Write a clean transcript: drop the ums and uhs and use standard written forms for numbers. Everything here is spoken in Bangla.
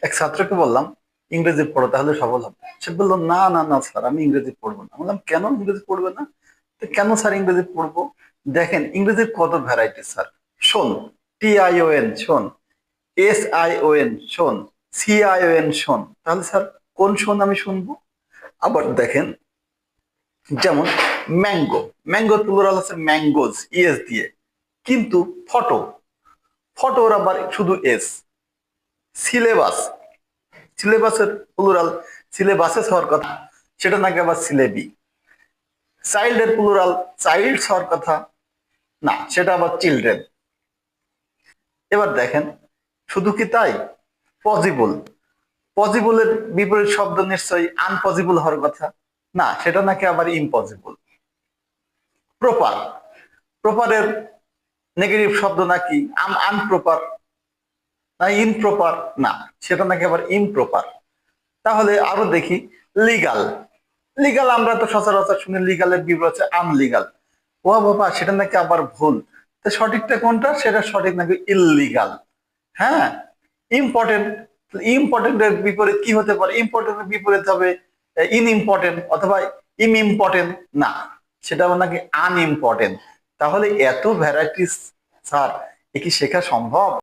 এক ছাত্রকে বললাম ইংরেজি পড়ো তাহলে সফল হবে। সে বললো না না না স্যার, আমি ইংরেজি পড়বো না। বললাম কেন ইংরেজি পড়বে না? তো কেন স্যার ইংরেজি পড়বো? দেখেন ইংরেজির কত ভ্যারাইটি স্যার। শোন, TION শোন, SION শোন, CION শোন। তাহলে স্যার কোন শোন আমি শুনবো? আবার দেখেন, যেমন ম্যাঙ্গো, ম্যাঙ্গোর প্লুরাল আছে ম্যাঙ্গোজ, ইএস দিয়ে। কিন্তু ফটো, ফটোর আবার শুধু এস। সিলেবাস, সিলেবাসের প্লুরাল সিলেবাসেস হওয়ার কথা, সেটা নাকি আবার সিলেবি। চাইল্ডের প্লুরাল চাইল্ডস হওয়ার কথা, না সেটা আবার চিলড্রেন। এবার দেখেন, শুধু কি তাই? পজিবল, পজিবলের বিপরীত শব্দ নিশ্চয়ই আনপজিবল হওয়ার কথা, না সেটা নাকি আবার ইম্পসিবল। প্রপার, প্রপারের নেগেটিভ শব্দ নাকি আনপ্রপার, না ইনপ্রপার, না সেটা নাকি আবার ইমপ্রপার। তাহলে আরো দেখি, লিগাল, লিগাল আমরা তো সচরাচর শুনি লিগালের বিপরীত হচ্ছে আনলিগাল। ও বাবা, সেটা নাকি আবার ভুল। তো সঠিকটা কোনটা? সেটা সঠিক নাকি ইললিগাল। হ্যাঁ, ইম্পর্টেন্ট, ইম্পর্টেন্টের বিপরীত কি হতে পারে? ইম্পর্টেন্টের বিপরীত হবে ইনইম্পর্টেন্ট অথবা ইমইম্পর্টেন্ট, না সেটা আবার নাকি আনইম্পর্টেন্ট। তাহলে এত ভ্যারাইটিস স্যার, এ কি শেখা সম্ভব?